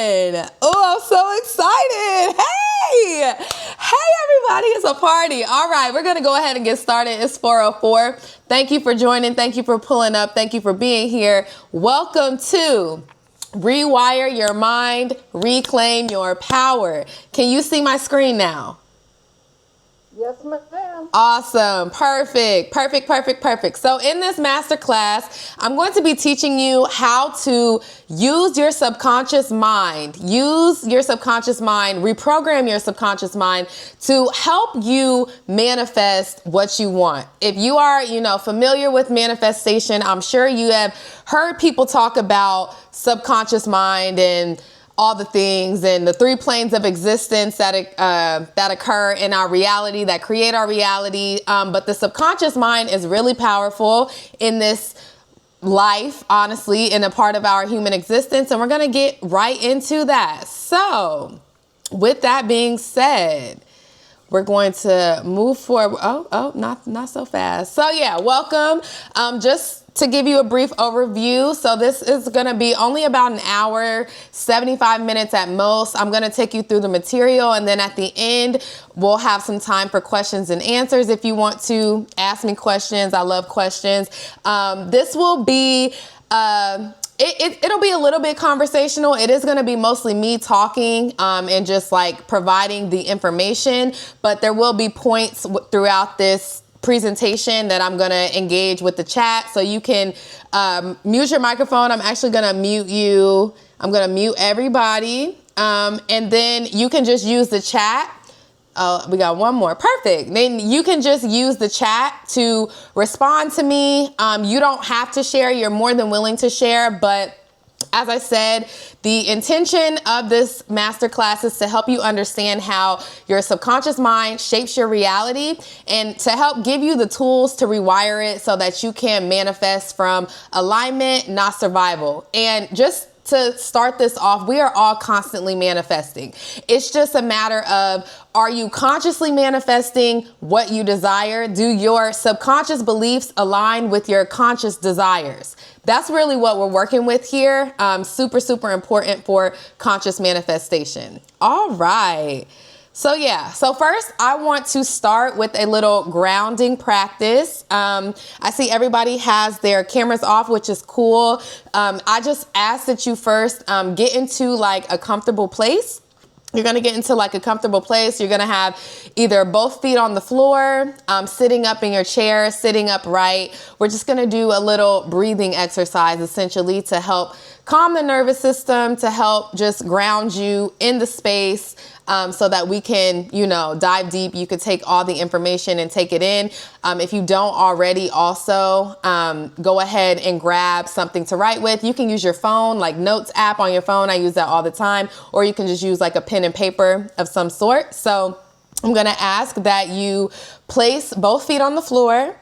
Oh, I'm so excited. Hey, everybody, it's a party. All right, we're going to go ahead and get started. It's 4:04. Thank you for joining. Thank you for pulling up. Thank you for being here. Welcome to Rewire Your Mind, Reclaim Your Power. Can you see my screen now? Yes, ma'am. Awesome. Perfect. So in this masterclass, I'm going to be teaching you how to use your subconscious mind, reprogram your subconscious mind to help you manifest what you want. If you are, familiar with manifestation, I'm sure you have heard people talk about subconscious mind and all the things and the three planes of existence that occur in our reality, that create our reality. But the subconscious mind is really powerful in this life, honestly, in a part of our human existence. And we're going to get right into that. So with that being said, we're going to move forward. Not so fast. So yeah, welcome. Just to give you a brief overview. So this is going to be only about an hour, 75 minutes at most. I'm going to take you through the material, and then at the end, we'll have some time for questions and answers. If you want to ask me questions, I love questions. This will be, it'll be a little bit conversational. It is going to be mostly me talking and just like providing the information, but there will be points throughout this presentation that I'm going to engage with the chat. So you can mute your microphone. I'm actually going to mute you. I'm going to mute everybody. And then you can just use the chat. We got one more. Perfect. Then you can just use the chat to respond to me. You don't have to share. You're more than willing to share. But as I said, the intention of this masterclass is to help you understand how your subconscious mind shapes your reality and to help give you the tools to rewire it so that you can manifest from alignment, not survival. And just to start this off, we are all constantly manifesting. It's just a matter of, are you consciously manifesting what you desire? Do your subconscious beliefs align with your conscious desires? That's really what we're working with here. Super important for conscious manifestation. All right. So first I want to start with a little grounding practice. I see everybody has their cameras off, which is cool. I just ask that you first get into like a comfortable place. You're going to get into like a comfortable place. You're going to have either both feet on the floor, sitting up in your chair, sitting upright. We're just going to do a little breathing exercise essentially to help calm the nervous system, to help just ground you in the space. So that we can, dive deep. You could take all the information and take it in. If you don't already also, go ahead and grab something to write with. You can use your phone, like notes app on your phone. I use that all the time. Or you can just use like a pen and paper of some sort. So I'm going to ask that you place both feet on the floor.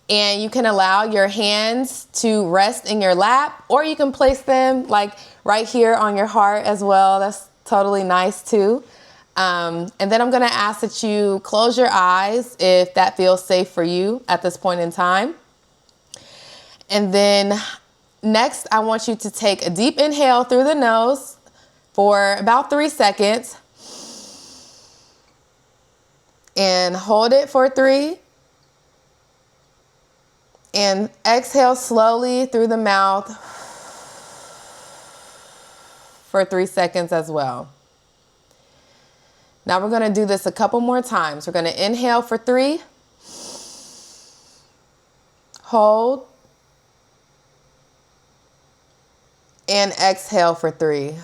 And you can allow your hands to rest in your lap. Or you can place them like right here on your heart as well. That's totally nice too. And then I'm going to ask that you close your eyes if that feels safe for you at this point in time. And then next, I want you to take a deep inhale through the nose for about 3 seconds. And hold it for 3. And exhale slowly through the mouth for 3 seconds as well. Now we're going to do this a couple more times. We're going to inhale for 3, hold, and exhale for 3.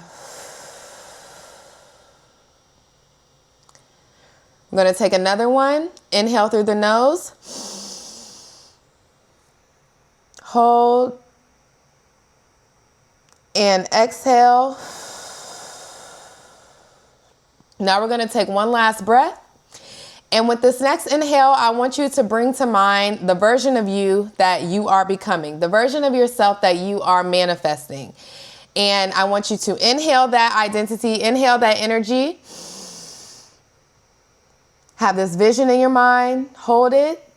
I'm going to take another one. Inhale through the nose, hold, and exhale. Now we're going to take one last breath. And with this next inhale, I want you to bring to mind the version of you that you are becoming, the version of yourself that you are manifesting. And I want you to inhale that identity, inhale that energy. Have this vision in your mind, hold it.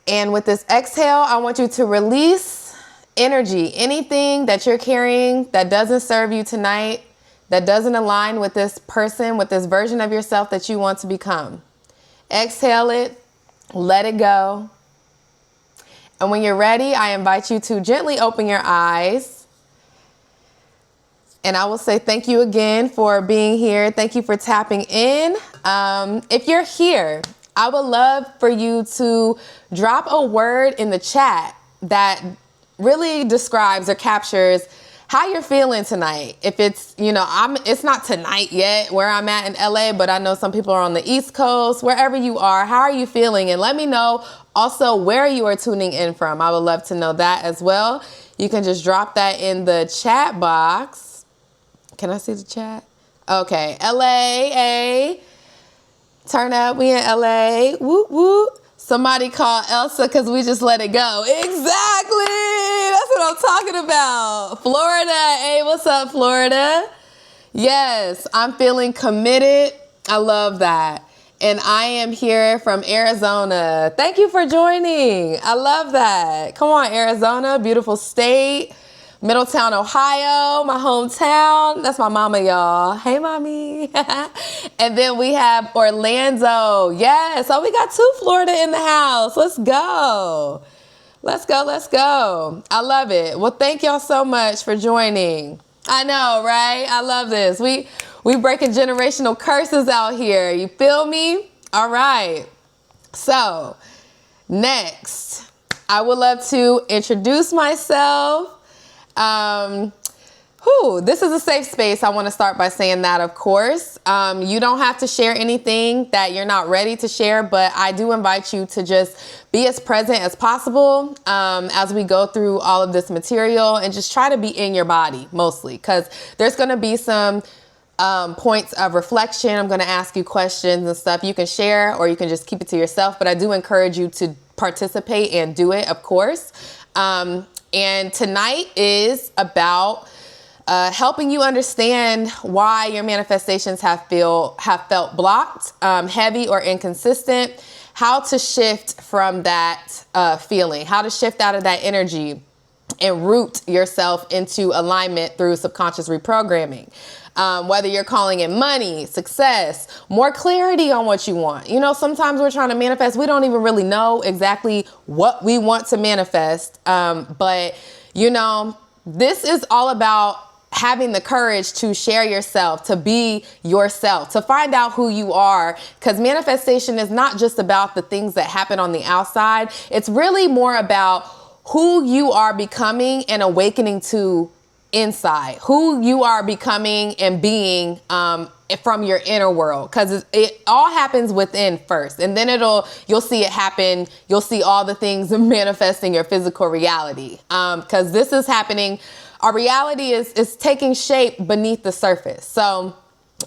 And with this exhale, I want you to release energy, anything that you're carrying that doesn't serve you tonight, that doesn't align with this person, with this version of yourself that you want to become. Exhale it, let it go. And when you're ready, I invite you to gently open your eyes. And I will say thank you again for being here. Thank you for tapping in. If you're here, I would love for you to drop a word in the chat that really describes or captures how you're feeling tonight. If it's, it's not tonight yet where I'm at in LA, but I know some people are on the East Coast. Wherever you are, how are you feeling? And let me know also where you are tuning in from. I would love to know that as well. You can just drop that in the chat box. Can I see the chat? Okay, LA, turn up, we in LA, whoop, whoop. Somebody call Elsa because we just let it go. Exactly, that's what I'm talking about. Florida, hey, what's up, Florida? Yes, I'm feeling committed. I love that. And I am here from Arizona. Thank you for joining. I love that. Come on, Arizona, beautiful state. Middletown, Ohio, my hometown. That's my mama, y'all. Hey, mommy. And then we have Orlando. Yes, so we got 2 Florida in the house. Let's go. Let's go, let's go. I love it. Well, thank y'all so much for joining. I know, right? I love this. We breaking generational curses out here. You feel me? All right. So, next, I would love to introduce myself. This is a safe space. I want to start by saying that, of course. You don't have to share anything that you're not ready to share, but I do invite you to just be as present as possible as we go through all of this material, and just try to be in your body mostly, because there's going to be some points of reflection. I'm going to ask you questions and stuff you can share, or you can just keep it to yourself, but I do encourage you to participate and do it, of course. And tonight is about helping you understand why your manifestations have felt blocked, heavy, or inconsistent, how to shift from that feeling, how to shift out of that energy and root yourself into alignment through subconscious reprogramming. Whether you're calling it money, success, more clarity on what you want. Sometimes we're trying to manifest. We don't even really know exactly what we want to manifest. But this is all about having the courage to share yourself, to be yourself, to find out who you are. Because manifestation is not just about the things that happen on the outside. It's really more about who you are becoming and awakening to inside, who you are becoming and being from your inner world, because it all happens within first, and then you'll see it happen. You'll see all the things manifesting your physical reality, because this is happening. Our reality is taking shape beneath the surface. So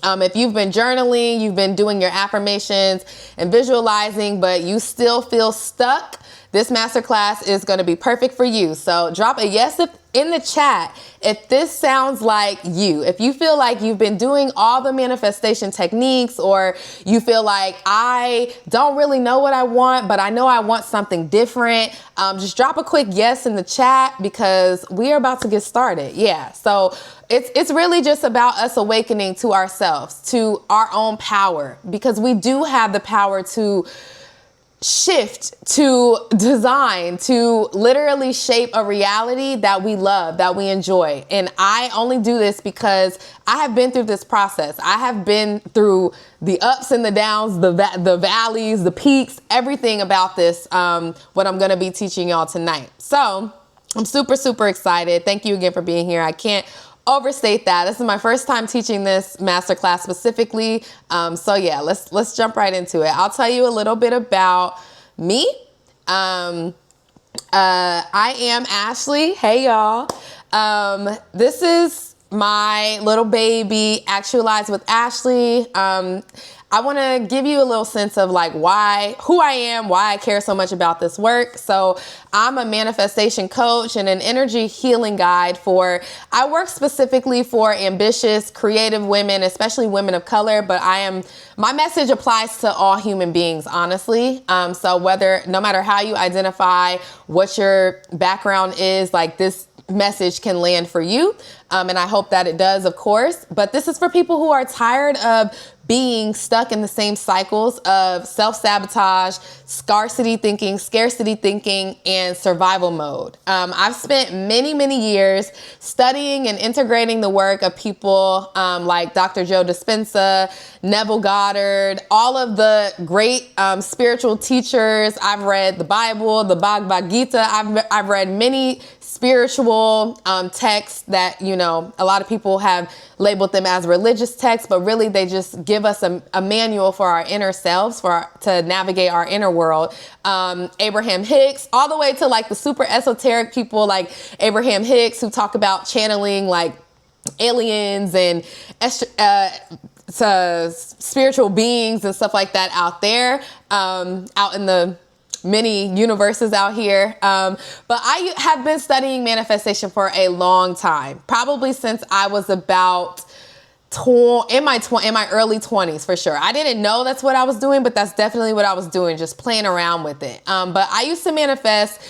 if you've been journaling, you've been doing your affirmations and visualizing, but you still feel stuck, this masterclass is going to be perfect for you. So drop a yes in the chat if this sounds like you. If you feel like you've been doing all the manifestation techniques, or you feel like I don't really know what I want, but I know I want something different, just drop a quick yes in the chat, because we are about to get started. Yeah. So it's really just about us awakening to ourselves, to our own power, because we do have the power to shift, to design, to literally shape a reality that we love, that we enjoy. And I only do this because I have been through this process. I have been through the ups and the downs, the valleys, the peaks, everything about this, what I'm going to be teaching y'all tonight. So I'm super, super excited. Thank you again for being here. I can't overstate that. This is my first time teaching this masterclass specifically. So yeah, let's jump right into it. I'll tell you a little bit about me. I am Ashley. Hey y'all. This is my little baby, Actualize with Ashley. I want to give you a little sense of like who I am, why I care so much about this work. So I'm a manifestation coach and an energy healing guide I work specifically for ambitious, creative women, especially women of color, but my message applies to all human beings, honestly. So no matter how you identify, what your background is, like this message can land for you. And I hope that it does, of course. But this is for people who are tired of being stuck in the same cycles of self-sabotage, scarcity thinking, and survival mode. I've spent many, many years studying and integrating the work of people like Dr. Joe Dispenza, Neville Goddard, all of the great spiritual teachers. I've read the Bible, the Bhagavad Gita. I've read many spiritual texts that, a lot of people have labeled them as religious texts, but really they just give us a manual for our inner selves, to navigate our inner world. Abraham Hicks, all the way to like the super esoteric people like Abraham Hicks, who talk about channeling like aliens and spiritual beings and stuff like that out there, out in the many universes out here. But I have been studying manifestation for a long time, probably since I was about in my early 20s, for sure. I didn't know that's what I was doing, but that's definitely what I was doing, just playing around with it. But I used to manifest,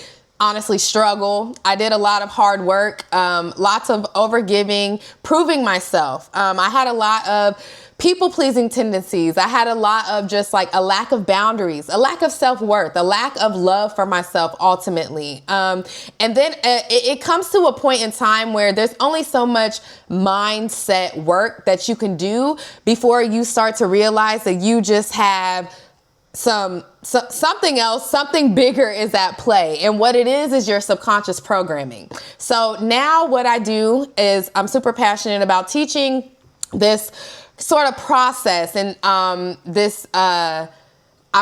honestly struggle. I did a lot of hard work, lots of overgiving, proving myself. I had a lot of people-pleasing tendencies. I had a lot of just like a lack of boundaries, a lack of self-worth, a lack of love for myself ultimately. And then it comes to a point in time where there's only so much mindset work that you can do before you start to realize that you just have something else, something bigger is at play. And what it is your subconscious programming. So now what I do is I'm super passionate about teaching this sort of process. And I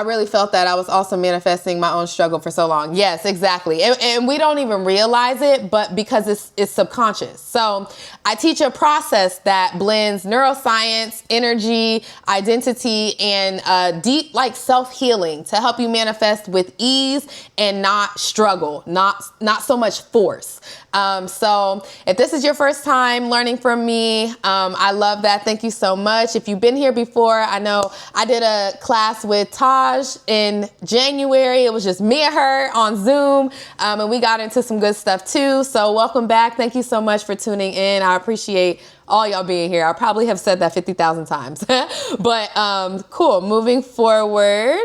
really felt that I was also manifesting my own struggle for so long. Yes, exactly. And we don't even realize it, but because it's subconscious. So I teach a process that blends neuroscience, energy, identity, and deep like self-healing to help you manifest with ease and not struggle, not so much force. So if this is your first time learning from me, I love that. Thank you so much. If you've been here before, I know I did a class with Taj in January. It was just me and her on Zoom, and we got into some good stuff too. So welcome back. Thank you so much for tuning in. I appreciate all y'all being here. I probably have said that 50,000 times, but cool. Moving forward.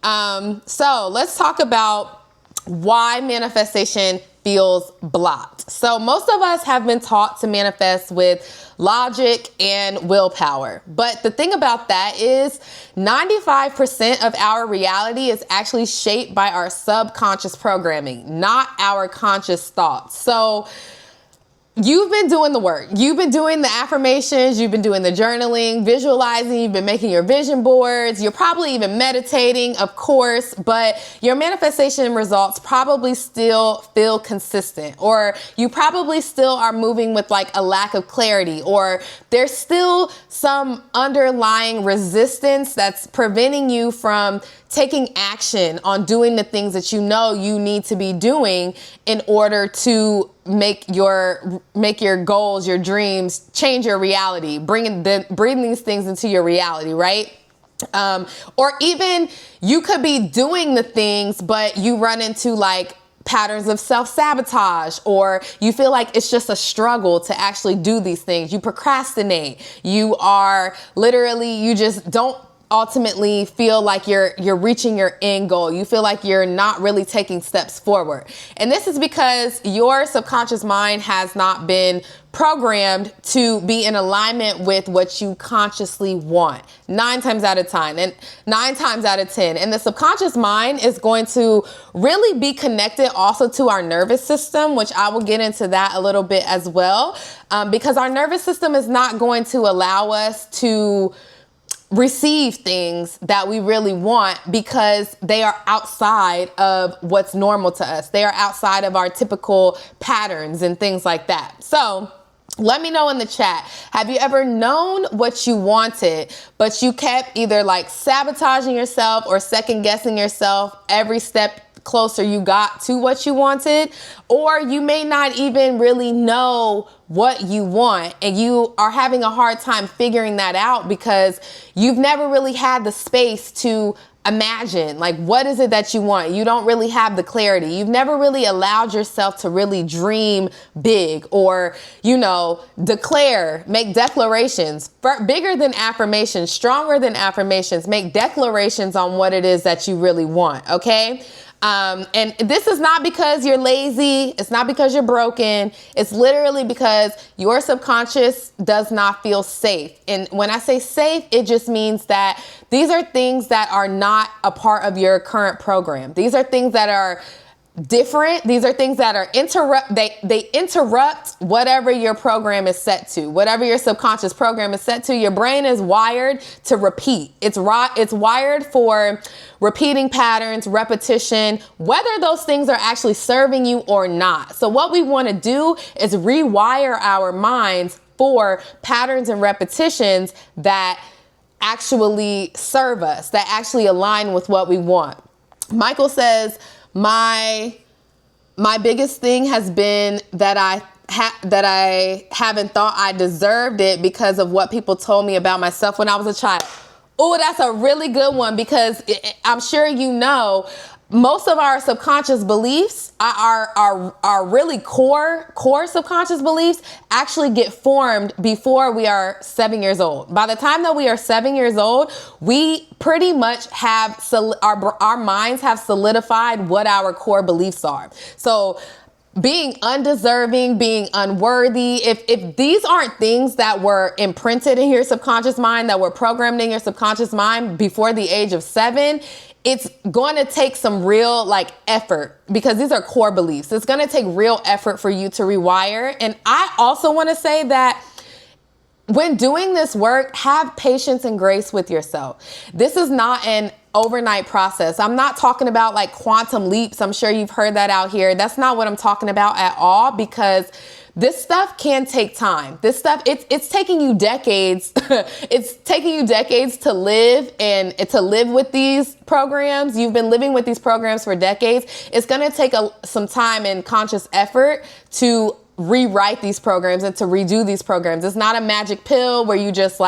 So let's talk about why manifestation feels blocked. So most of us have been taught to manifest with logic and willpower. But the thing about that is 95% of our reality is actually shaped by our subconscious programming, not our conscious thoughts. So you've been doing the work. You've been doing the affirmations. You've been doing the journaling, visualizing. You've been making your vision boards. You're probably even meditating, of course, but your manifestation results probably still feel consistent, or you probably still are moving with like a lack of clarity, or there's still some underlying resistance that's preventing you from taking action on doing the things that you know you need to be doing in order to make your goals, your dreams, change your reality, bring these things into your reality, right? Or even you could be doing the things, but you run into like patterns of self-sabotage, or you feel like it's just a struggle to actually do these things. You procrastinate. You just don't ultimately feel like you're reaching your end goal. You feel like you're not really taking steps forward. And this is because your subconscious mind has not been programmed to be in alignment with what you consciously want 9 times out of 10 and 9 times out of 10. And the subconscious mind is going to really be connected also to our nervous system, which I will get into that a little bit as well, because our nervous system is not going to allow us to receive things that we really want because they are outside of what's normal to us. They are outside of our typical patterns and things like that. So Let me know in the chat. Have you ever known what you wanted, but you kept either like sabotaging yourself or second guessing yourself every step closer you got to what you wanted? Or you may not even really know what you want and you are having a hard time figuring that out because you've never really had the space to imagine, like, what is it that you want? You don't really have the clarity. You've never really allowed yourself to really dream big or, declare, make declarations, bigger than affirmations, stronger than affirmations, make declarations on what it is that you really want. Okay. And this is not because you're lazy. It's not because you're broken. It's literally because your subconscious does not feel safe. And when I say safe, it just means that these are things that are not a part of your current program. These are things that are different. These are things that are they interrupt whatever your program is set to, whatever your subconscious program is set to. Your brain is wired to repeat. It's wired for repeating patterns, repetition, whether those things are actually serving you or not. So what we want to do is rewire our minds for patterns and repetitions that actually serve us, that actually align with what we want. Michael says, my biggest thing has been that I haven't thought I deserved it because of what people told me about myself when I was a child. Oh, that's a really good one because I'm sure most of our subconscious beliefs, our really core subconscious beliefs actually get formed before we are 7 years old. By the time that we are 7 years old, we pretty much have our minds have solidified what our core beliefs are. So being undeserving, being unworthy, if these aren't things that were imprinted in your subconscious mind, that were programmed in your subconscious mind before the age of 7, it's going to take some real effort because these are core beliefs. It's going to take real effort for you to rewire. And I also want to say that when doing this work, have patience and grace with yourself. This is not an overnight process. I'm not talking about quantum leaps. I'm sure you've heard that out here. That's not what I'm talking about at all, because this stuff can take time. This stuff, it's taking you decades. It's taking you decades to live and to live with these programs. You've been living with these programs for decades. It's going to take some time and conscious effort to rewrite these programs and to redo these programs. It's not a magic pill where you just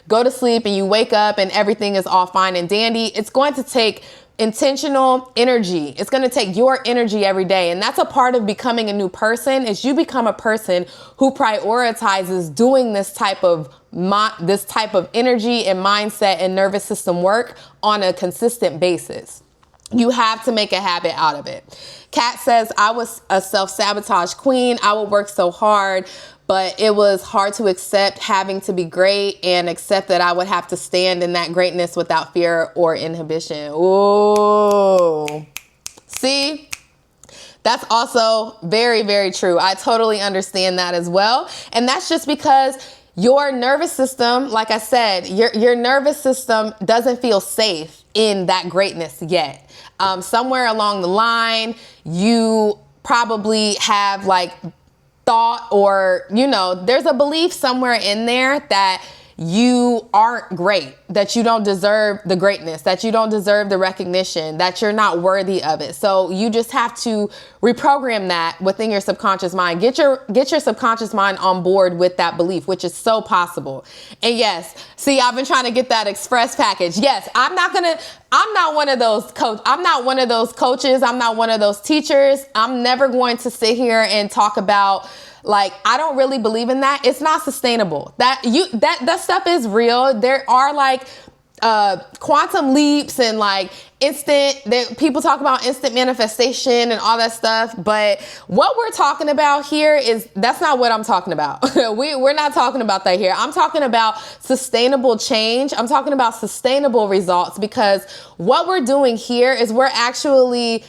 go to sleep and you wake up and everything is all fine and dandy. It's going to take intentional energy. It's going to take your energy every day. And that's a part of becoming a new person, is you become a person who prioritizes doing this type of energy and mindset and nervous system work on a consistent basis. You have to make a habit out of it. Kat says, I was a self-sabotage queen. I would work so hard, but it was hard to accept having to be great and accept that I would have to stand in that greatness without fear or inhibition. Ooh. See? That's also very, very true. I totally understand that as well. And that's just because your nervous system, like I said, your nervous system doesn't feel safe in that greatness yet. Somewhere along the line, you probably have thought or, there's a belief somewhere in there that you aren't great, that you don't deserve the greatness, that you don't deserve the recognition, that you're not worthy of it. So you just have to reprogram that within your subconscious mind. Get your subconscious mind on board with that belief, which is so possible. And yes, see, I've been trying to get that express package. Yes, I'm not one of those coaches. I'm not one of those teachers. I'm never going to sit here and talk about I don't really believe in that. It's not sustainable. That stuff is real. There are quantum leaps and people talk about instant manifestation and all that stuff. But what we're talking about here that's not what I'm talking about. We're not talking about that here. I'm talking about sustainable change. I'm talking about sustainable results, because what we're doing here is we're actually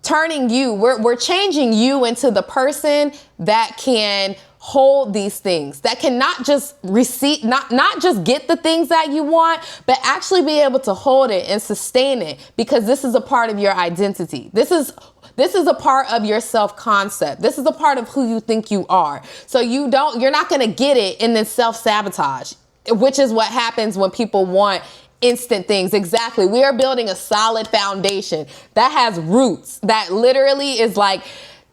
we're changing you into the person that can hold these things, that can not just not just get the things that you want, but actually be able to hold it and sustain it, because this is a part of your identity. This is this is a part of your self-concept. This is a part of who you think you are. So you're not going to get it and then self-sabotage, which is what happens when people want instant things. Exactly. We are building a solid foundation that has roots, that literally is like,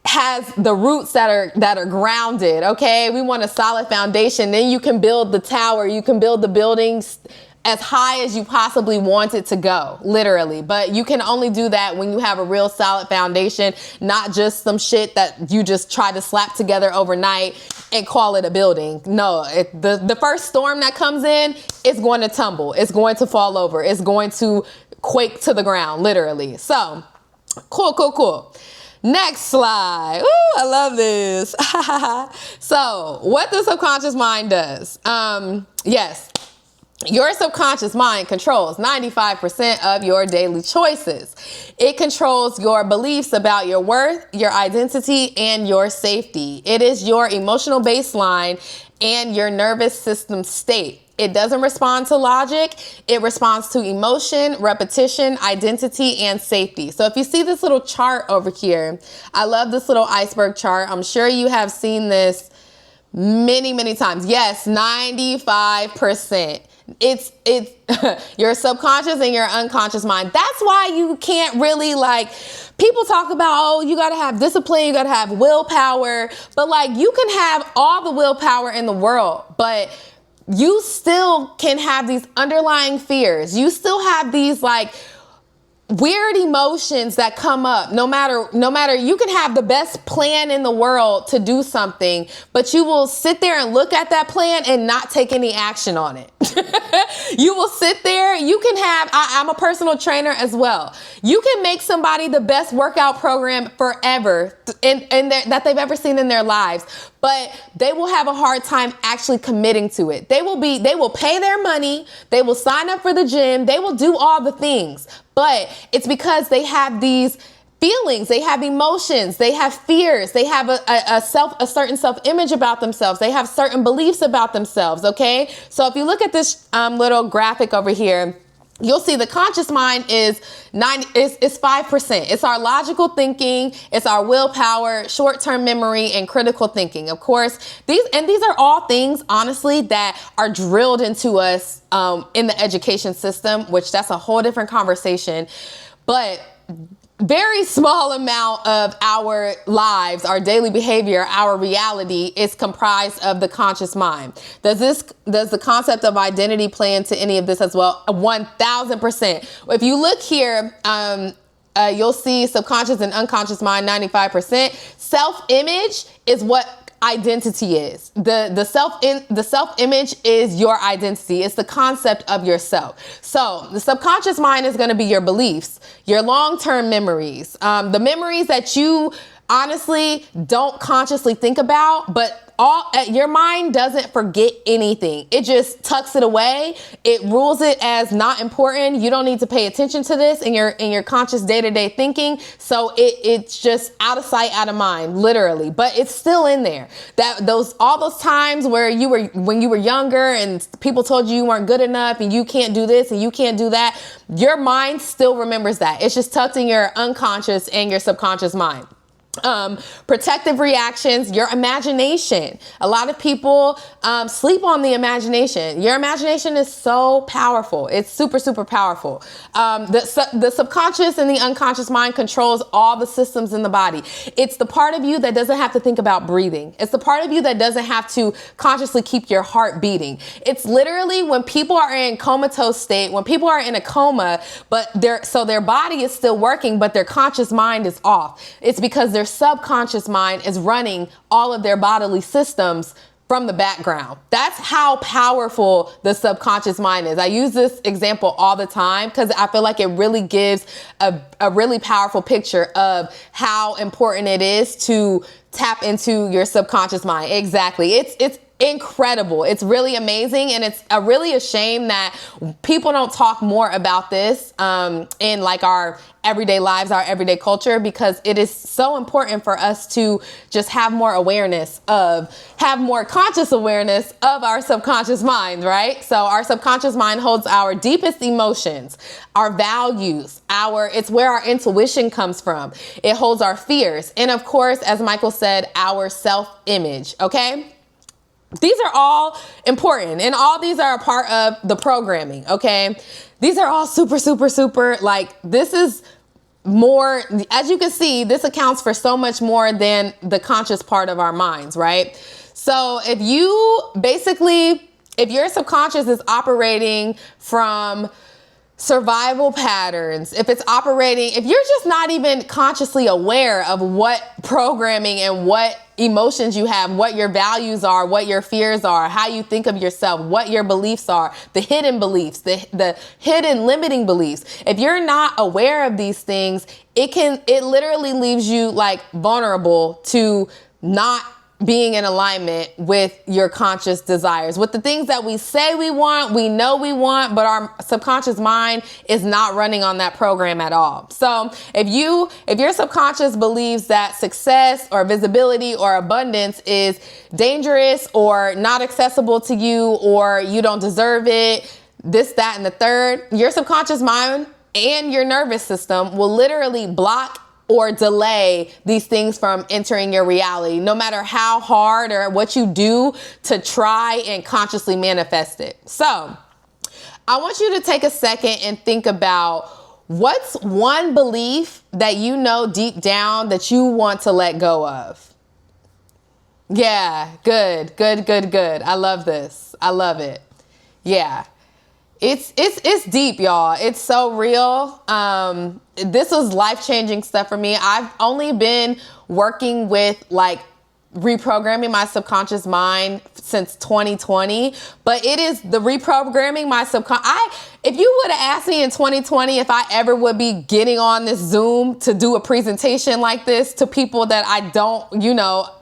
has the roots that are grounded. Okay. We want a solid foundation. Then you can build the tower. You can build the buildings as high as you possibly want it to go, literally. But you can only do that when you have a real solid foundation, not just some shit that you just try to slap together overnight and call it a building. No, the first storm that comes in, it's going to tumble. It's going to fall over. It's going to quake to the ground, literally. So, cool. Next slide. Ooh, I love this. So, what the subconscious mind does. Yes. Your subconscious mind controls 95% of your daily choices. It controls your beliefs about your worth, your identity, and your safety. It is your emotional baseline and your nervous system state. It doesn't respond to logic. It responds to emotion, repetition, identity, and safety. So if you see this little chart over here, I love this little iceberg chart. I'm sure you have seen this many times. Yes, 95%. It's your subconscious and your unconscious mind. That's why you can't really, like, people talk about, oh, you got to have discipline, you got to have willpower, but like, you can have all the willpower in the world, but you still can have these underlying fears. You still have these like weird emotions that come up. No matter, you can have the best plan in the world to do something, but you will sit there and look at that plan and not take any action on it. You will sit there. You can have, I'm a personal trainer as well. You can make somebody the best workout program forever that they've ever seen in their lives, but they will have a hard time actually committing to it. They will pay their money. They will sign up for the gym. They will do all the things, but it's because they have these feelings, they have emotions, they have fears, they have a certain self-image about themselves, they have certain beliefs about themselves, okay? So if you look at this little graphic over here, you'll see the conscious mind is 5%. It's our logical thinking, it's our willpower, short-term memory, and critical thinking. Of course, these are all things, honestly, that are drilled into us in the education system, which that's a whole different conversation. But very small amount of our lives, our daily behavior, our reality is comprised of the conscious mind. Does the concept of identity play into any of this as well? 1000%. If you look here, you'll see subconscious and unconscious mind, 95%. Self-image is what identity is. The self-image is your identity. It's the concept of yourself. So the subconscious mind is going to be your beliefs, your long-term memories, the memories that you honestly don't consciously think about, but your mind doesn't forget anything. It just tucks it away. It rules it as not important. You don't need to pay attention to this in your conscious day-to-day thinking. So it's just out of sight, out of mind, literally. But it's still in there. All those times where when you were younger and people told you weren't good enough and you can't do this and you can't do that, your mind still remembers that. It's just tucked in your unconscious and your subconscious mind. Protective reactions, your imagination. A lot of people sleep on the imagination. Your imagination is so powerful. It's super, super powerful. The subconscious and the unconscious mind controls all the systems in the body. It's the part of you that doesn't have to think about breathing. It's the part of you that doesn't have to consciously keep your heart beating. It's literally when people are in comatose state, when people are in a coma, but their body is still working, but their conscious mind is off. It's because their subconscious mind is running all of their bodily systems from the background. That's how powerful the subconscious mind is. I use this example all the time because I feel like it really gives a really powerful picture of how important it is to tap into your subconscious mind. Exactly. incredible. It's really amazing. And it's really a shame that people don't talk more about this in like our everyday lives, our everyday culture, because it is so important for us to just have more conscious awareness of our subconscious mind, right? So our subconscious mind holds our deepest emotions, our values, it's where our intuition comes from. It holds our fears. And of course, as Michael said, our self-image, okay? These are all important, and all these are a part of the programming, okay? These are all super, super, super, like, this is more, as you can see, this accounts for so much more than the conscious part of our minds, right? So if your subconscious is operating from survival patterns, if you're just not even consciously aware of what programming and what emotions you have, what your values are, what your fears are, how you think of yourself, what your beliefs are, the hidden beliefs, the hidden limiting beliefs. If you're not aware of these things, it literally leaves you like vulnerable to not being in alignment with your conscious desires, with the things that we say we want, we know we want, but our subconscious mind is not running on that program at all. So if your subconscious believes that success or visibility or abundance is dangerous or not accessible to you, or you don't deserve it, this, that, and the third, your subconscious mind and your nervous system will literally block or delay these things from entering your reality, no matter how hard or what you do to try and consciously manifest it. So I want you to take a second and think about what's one belief that you know deep down that you want to let go of. Yeah, good. I love this. I love it. Yeah. It's deep, y'all. It's so real. This was life-changing stuff for me. I've only been working with like reprogramming my subconscious mind since 2020, but it is the reprogramming my subconscious. If you would have asked me in 2020 if I ever would be getting on this Zoom to do a presentation like this to people that I don't,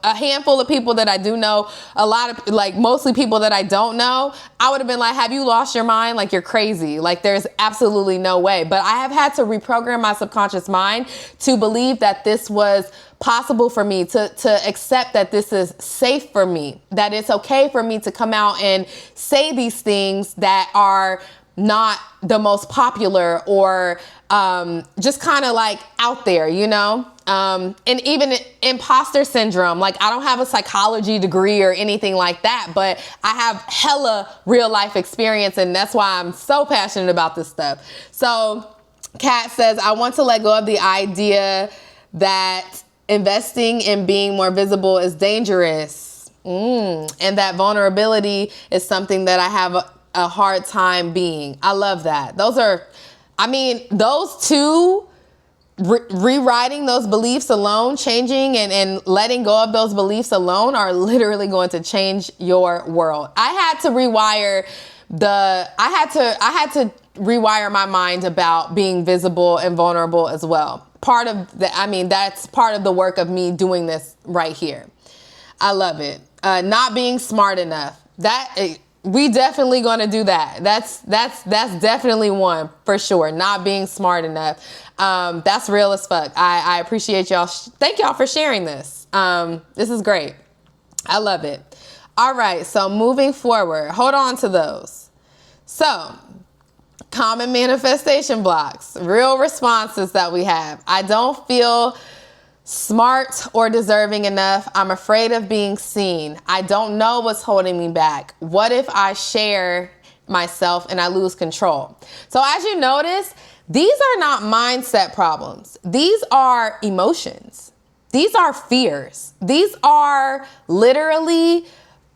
a handful of people that I do know, a lot of, like, mostly people that I don't know, I would have been like, have you lost your mind? Like, you're crazy. Like, there's absolutely no way. But I have had to reprogram my subconscious mind to believe that this was possible for me, to accept that this is safe for me, that it's okay for me to come out and say these things that are not the most popular or just kind of like out there, and even imposter syndrome. Like, I don't have a psychology degree or anything like that, but I have hella real life experience, and that's why I'm so passionate about this stuff. So Kat says, I want to let go of the idea that investing in being more visible is dangerous. And that vulnerability is something that I have a hard time being. I love that. Those two, rewriting those beliefs alone, changing and letting go of those beliefs alone are literally going to change your world. I had to rewire my mind about being visible and vulnerable as well. That's part of the work of me doing this right here. I love it. Not being smart enough. We definitely going to do that. That's definitely one for sure. Not being smart enough. That's real as fuck. I appreciate y'all. Thank y'all for sharing this. This is great. I love it. All right. So moving forward, hold on to those. So common manifestation blocks, real responses that we have. I don't feel smart or deserving enough. I'm afraid of being seen. I don't know what's holding me back. What if I share myself and I lose control? So as you notice, these are not mindset problems. These are emotions. These are fears. These are literally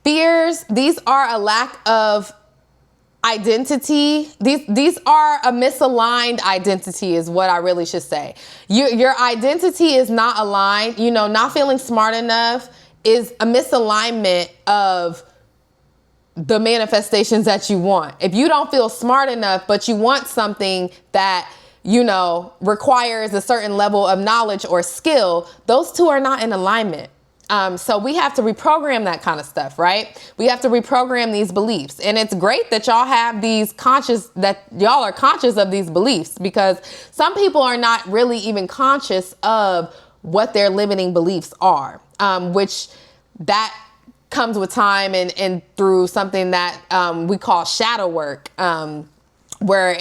fears. These are a lack of identity. These are a misaligned identity is what I really should say. Your identity is not aligned. Not feeling smart enough is a misalignment of the manifestations that you want. If you don't feel smart enough, but you want something that, requires a certain level of knowledge or skill, those two are not in alignment. So we have to reprogram that kind of stuff, right? We have to reprogram these beliefs. And it's great that y'all have y'all are conscious of these beliefs, because some people are not really even conscious of what their limiting beliefs are, which that comes with time and through something that we call shadow work, where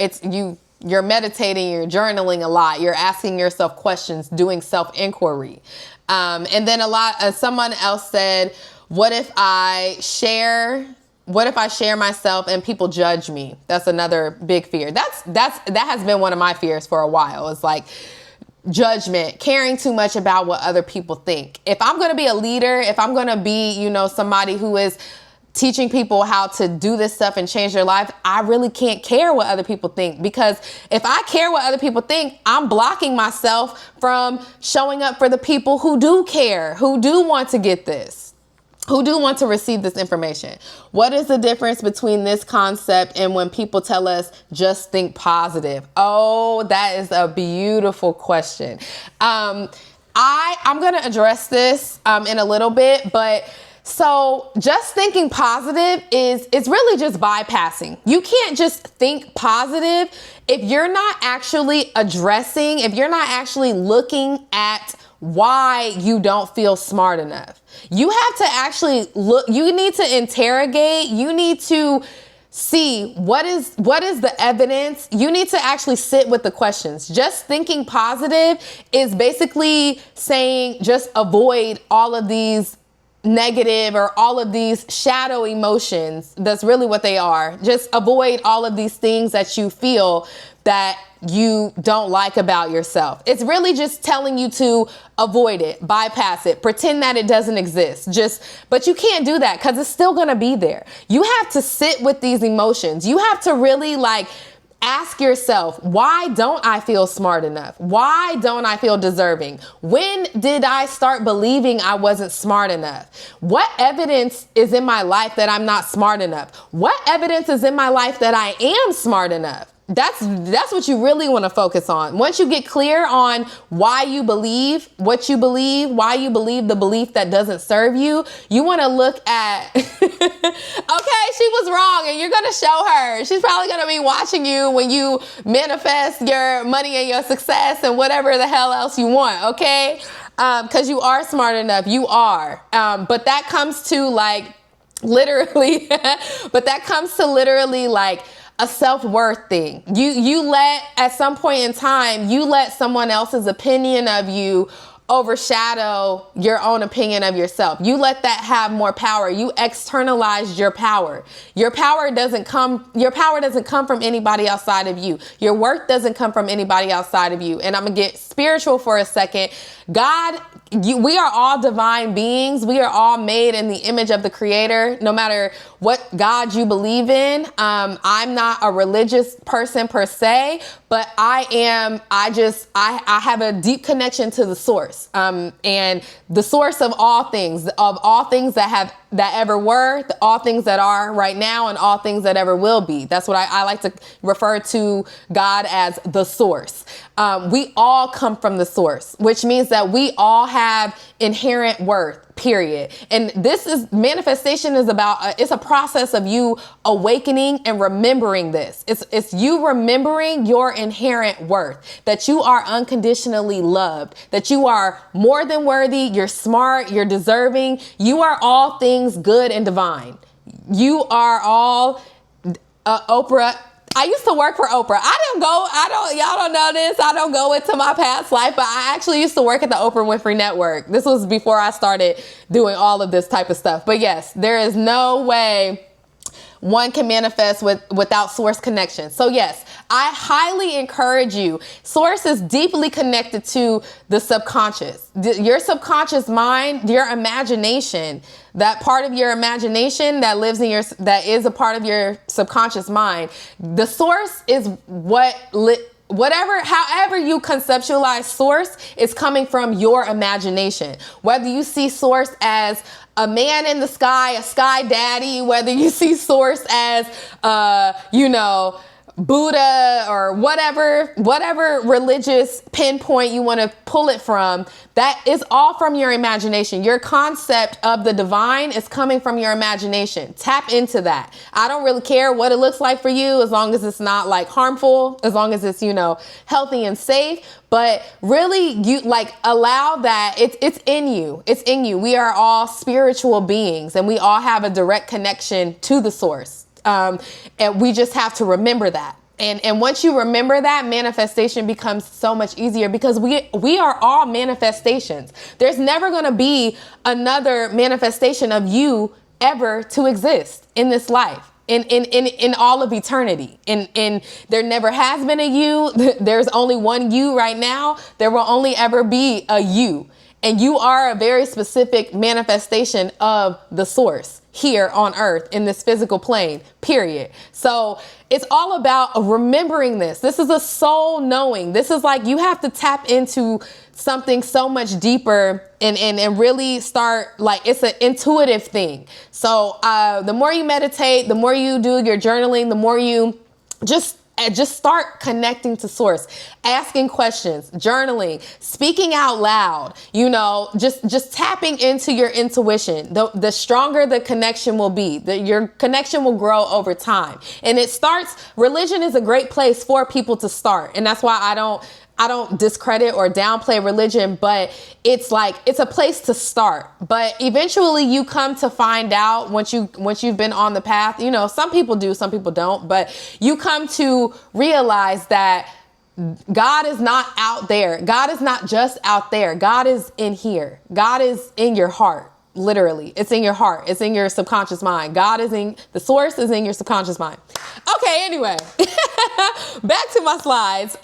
you're meditating, you're journaling a lot, you're asking yourself questions, doing self-inquiry. And then someone else said, what if I share myself and people judge me? That's another big fear. That has been one of my fears for a while. It's like judgment, caring too much about what other people think. If I'm going to be a leader, if I'm going to be, somebody who is teaching people how to do this stuff and change their life, I really can't care what other people think, because if I care what other people think, I'm blocking myself from showing up for the people who do care, who do want to get this, who do want to receive this information. What is the difference between this concept and when people tell us just think positive? Oh, that is a beautiful question. I'm going to address this in a little bit, but so just thinking positive it's really just bypassing. You can't just think positive if you're not actually addressing, if you're not actually looking at why you don't feel smart enough. You have to actually look, you need to interrogate, you need to see what is the evidence. You need to actually sit with the questions. Just thinking positive is basically saying just avoid all of these negative or all of these shadow emotions. That's really what they are. Just avoid all of these things that you feel that you don't like about yourself. It's really just telling you to avoid it, bypass it, pretend that it doesn't exist. But you can't do that because it's still going to be there. You have to sit with these emotions. You have to really ask yourself, why don't I feel smart enough? Why don't I feel deserving? When did I start believing I wasn't smart enough? What evidence is in my life that I'm not smart enough? What evidence is in my life that I am smart enough? That's what you really want to focus on. Once you get clear on why you believe what you believe, why you believe the belief that doesn't serve you, you want to look at, okay, she was wrong, and you're going to show her. She's probably going to be watching you when you manifest your money and your success and whatever the hell else you want, okay? Because you are smart enough. You are. But that comes to literally a self-worth thing. At some point in time, you let someone else's opinion of you overshadow your own opinion of yourself. You let that have more power. You externalize your power. Your power doesn't come from anybody outside of you. Your worth doesn't come from anybody outside of you. And I'm gonna get spiritual for a second. We are all divine beings. We are all made in the image of the Creator, no matter what God you believe in. I'm not a religious person per se, but I have a deep connection to the source. And the source of all things that ever were, all things that are right now, and all things that ever will be. That's what I like to refer to God as, the source. We all come from the source, which means that we all have inherent worth, period. And manifestation is about, it's a process of you awakening and remembering this. It's you remembering your inherent worth, that you are unconditionally loved, that you are more than worthy, you're smart, you're deserving, you are all things good and divine. You are all Oprah. I used to work for Oprah. Y'all don't know this. I don't go into my past life, but I actually used to work at the Oprah Winfrey Network. This was before I started doing all of this type of stuff. But yes, there is no way one can manifest without source connection. So yes, I highly encourage you. Source is deeply connected to the subconscious. Your subconscious mind, your imagination, that part of your imagination that lives in that is a part of your subconscious mind. The source is however you conceptualize source is coming from your imagination. Whether you see source as a man in the sky, a sky daddy, whether you see source as, Buddha or whatever religious pinpoint you want to pull it from, that is all from your imagination. Your concept of the divine is coming from your imagination. Tap into that. I don't really care what it looks like for you, as long as it's not like harmful, as long as it's, healthy and safe. But really, you like allow that. It's in you. It's in you. We are all spiritual beings, and we all have a direct connection to the source. And we just have to remember that. And once you remember that, manifestation becomes so much easier, because we are all manifestations. There's never going to be another manifestation of you ever to exist in this life, in all of eternity. And there never has been a you. There's only one you right now. There will only ever be a you. And you are a very specific manifestation of the source here on earth in this physical plane, period. So it's all about remembering this. This is a soul knowing. This is like you have to tap into something so much deeper and really start, like, it's an intuitive thing. So the more you meditate, the more you do your journaling, the more you just start connecting to source, asking questions, journaling, speaking out loud, just tapping into your intuition. The stronger the connection will be, your connection will grow over time. And religion is a great place for people to start. And that's why I don't discredit or downplay religion, but it's a place to start. But eventually you come to find out, once you've been on the path, some people do, some people don't, but you come to realize that God is not out there. God is not just out there. God is in here. God is in your heart. Literally, it's in your heart. It's in your subconscious mind. The source is in your subconscious mind. Okay, anyway, back to my slides.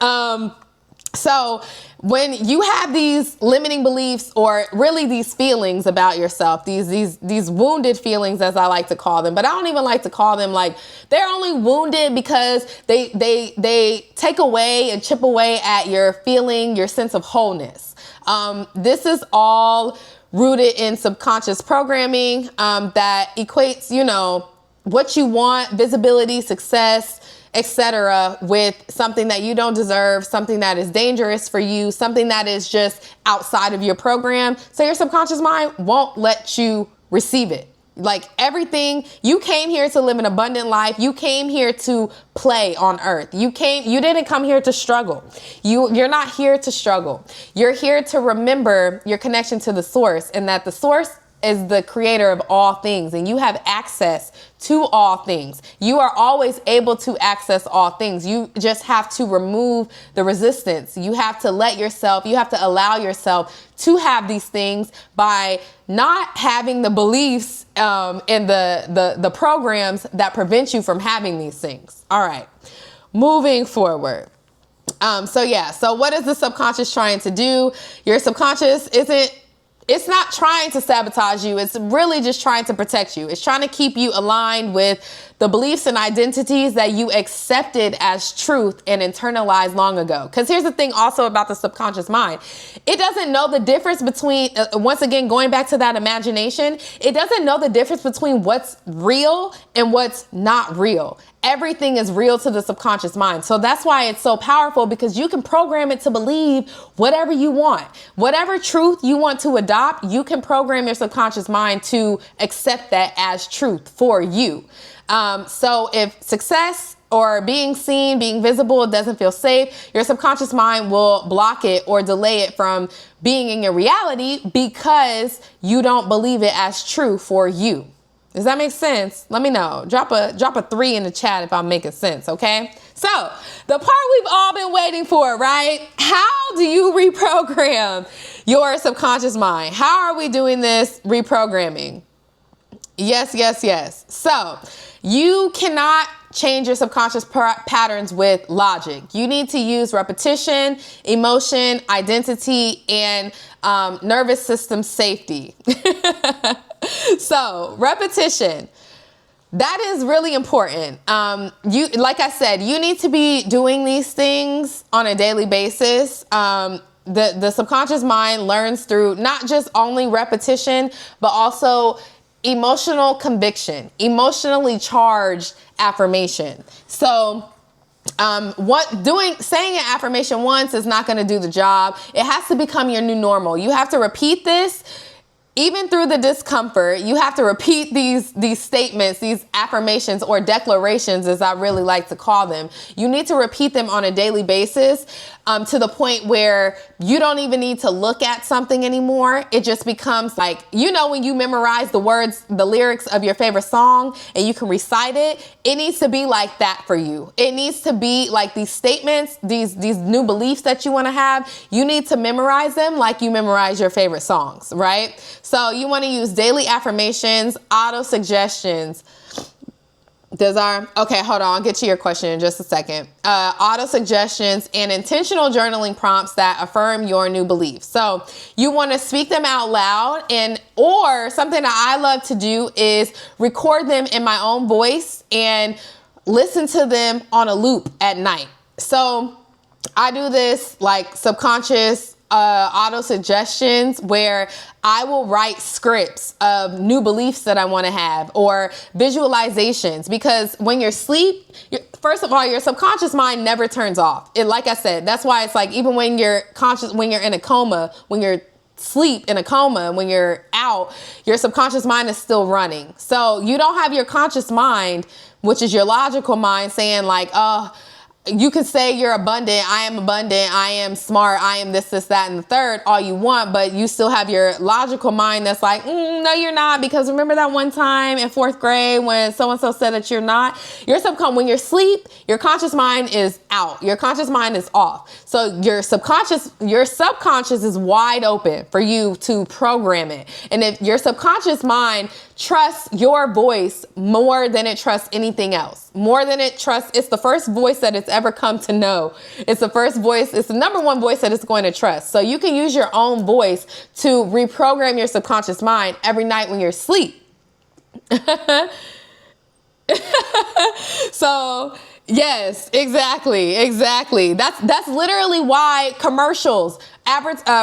So when you have these limiting beliefs, or really these feelings about yourself, these wounded feelings, as I like to call them, but I don't even like to call them, like, they're only wounded because they take away and chip away at your sense of wholeness. This is all rooted in subconscious programming, that equates, what you want, visibility, success, etc., with something that you don't deserve, something that is dangerous for you, something that is just outside of your program. So your subconscious mind won't let you receive it. Like everything, you came here to live an abundant life. You came here to play on earth. You didn't come here to struggle. You're not here to struggle. You're here to remember your connection to the source, and that the source is the creator of all things, and you have access to all things. You are always able to access all things. You just have to remove the resistance. You have to allow yourself to have these things by not having the beliefs and the programs that prevent you from having these things. All right, moving forward. So what is the subconscious trying to do? Your subconscious it's not trying to sabotage you. It's really just trying to protect you. It's trying to keep you aligned with the beliefs and identities that you accepted as truth and internalized long ago. Because here's the thing also about the subconscious mind. It doesn't know the difference between, once again, going back to that imagination, it doesn't know the difference between what's real and what's not real. Everything is real to the subconscious mind. So that's why it's so powerful, because you can program it to believe whatever you want. Whatever truth you want to adopt, you can program your subconscious mind to accept that as truth for you. So if success or being seen, being visible doesn't feel safe, your subconscious mind will block it or delay it from being in your reality, because you don't believe it as true for you. Does that make sense? Let me know. Drop a 3 in the chat if I'm making sense, okay? So the part we've all been waiting for, right? How do you reprogram your subconscious mind? How are we doing this reprogramming? Yes. So you cannot change your subconscious patterns with logic. You need to use repetition, emotion, identity, and nervous system safety. So repetition, that is really important. Like I said, you need to be doing these things on a daily basis. The subconscious mind learns through not just only repetition, but also emotional conviction, emotionally charged affirmation. So Saying an affirmation once is not going to do the job. It has to become your new normal. You have to repeat this. Even through the discomfort, you have to repeat these statements, these affirmations or declarations, as I really like to call them. You need to repeat them on a daily basis to the point where you don't even need to look at something anymore. It just becomes like, when you memorize the words, the lyrics of your favorite song and you can recite it, it needs to be like that for you. It needs to be like these statements, these new beliefs that you want to have. You need to memorize them like you memorize your favorite songs, right? So you want to use daily affirmations, auto suggestions. Okay, hold on. I'll get to your question in just a second. Auto suggestions and intentional journaling prompts that affirm your new beliefs. So you want to speak them out loud, or something that I love to do is record them in my own voice and listen to them on a loop at night. So I do this like subconscious auto suggestions where I will write scripts of new beliefs that I want to have, or visualizations, because when you're asleep, first of all, your subconscious mind never turns off. Like I said, that's why it's like, even when you're conscious, when you're in a coma, when you're sleep in a coma, when you're out, your subconscious mind is still running. So you don't have your conscious mind, which is your logical mind, saying like, you can say you're abundant, I am smart, I am this, that, and the third, all you want, but you still have your logical mind that's like, no, you're not, because remember that one time in 4th grade when so-and-so said that you're not? When you're asleep, your conscious mind is out. Your conscious mind is off. So your subconscious is wide open for you to program it. And if your subconscious mind trusts your voice more than it trusts anything else, it's the first voice that it's ever come to know. It's the number one voice that it's going to trust. So you can use your own voice to reprogram your subconscious mind every night when you're asleep. So yes, exactly. That's literally why commercials,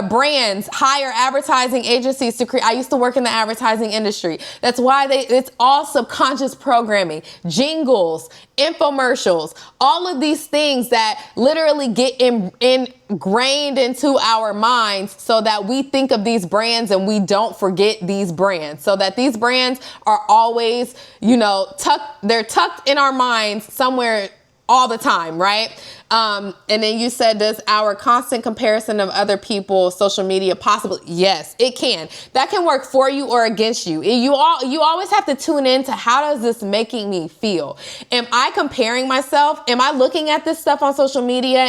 brands hire advertising agencies to create. I used to work in the advertising industry. That's why it's all subconscious programming, jingles, infomercials, all of these things that literally get ingrained into our minds so that we think of these brands and we don't forget these brands, so that these brands are always, they're tucked in our minds somewhere all the time, right? And then you said, does our constant comparison of other people, social media, possibly? Yes, it can. That can work for you or against you. You always have to tune in to, how does this making me feel? Am I comparing myself? Am I looking at this stuff on social media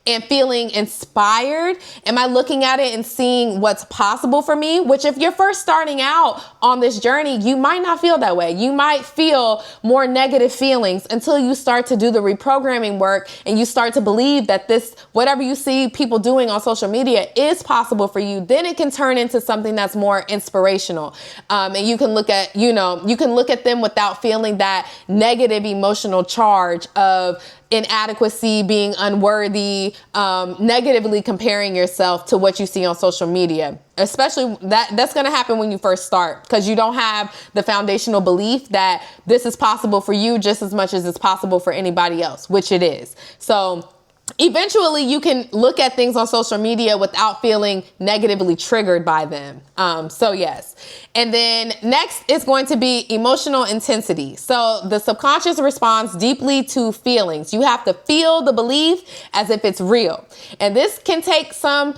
and feeling inspired? Am I looking at it and seeing what's possible for me? Which, if you're first starting out on this journey, you might not feel that way. You might feel more negative feelings until you start to do the reprogramming work and you start to believe that whatever you see people doing on social media is possible for you. Then it can turn into something that's more inspirational. And you can look at them without feeling that negative emotional charge of inadequacy, being unworthy, negatively comparing yourself to what you see on social media. Especially that's going to happen when you first start, because you don't have the foundational belief that this is possible for you just as much as it's possible for anybody else, which it is. So eventually you can look at things on social media without feeling negatively triggered by them. So yes. And then next is going to be emotional intensity. So the subconscious responds deeply to feelings. You have to feel the belief as if it's real. And this can take some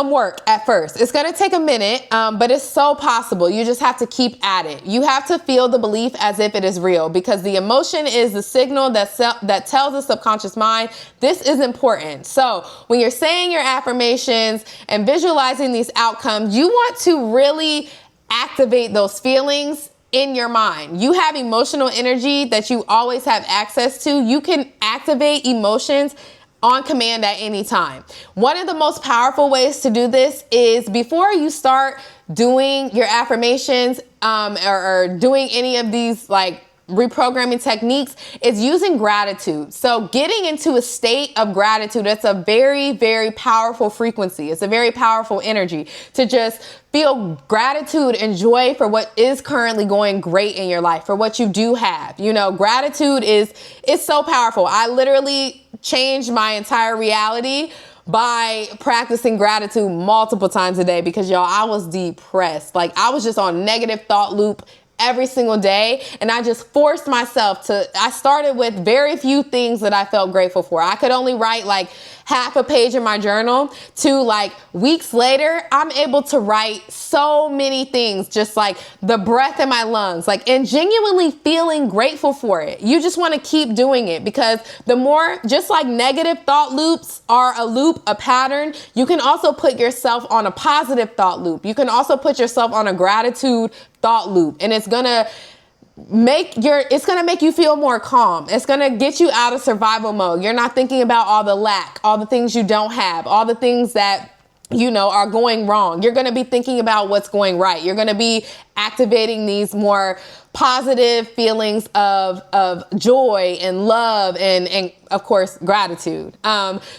work at first. It's going to take a minute, but it's so possible. You just have to keep at it. You have to feel the belief as if it is real, because the emotion is the signal that tells the subconscious mind this is important. So when you're saying your affirmations and visualizing these outcomes, you want to really activate those feelings in your mind. You have emotional energy that you always have access to. You can activate emotions on command at any time. One of the most powerful ways to do this is, before you start doing your affirmations or doing any of these like reprogramming techniques is using gratitude. So getting into a state of gratitude, it's a very, very powerful frequency. It's a very powerful energy to just feel gratitude and joy for what is currently going great in your life, for what you do have. You know, gratitude is so powerful. I literally changed my entire reality by practicing gratitude multiple times a day because, y'all, I was depressed. Like, I was just on negative thought loop every single day. And I just forced myself I started with very few things that I felt grateful for. I could only write like half a page in my journal to like weeks later, I'm able to write so many things, just like the breath in my lungs, like, and genuinely feeling grateful for it. You just want to keep doing it because the more, just like negative thought loops are a loop, a pattern, you can also put yourself on a positive thought loop. You can also put yourself on a gratitude thought loop, and it's gonna make you feel more calm. It's gonna get you out of survival mode. You're not thinking about all the lack, all the things you don't have, all the things that you know are going wrong. You're gonna be thinking about what's going right. You're gonna be activating these more positive feelings of joy and love and of course gratitude.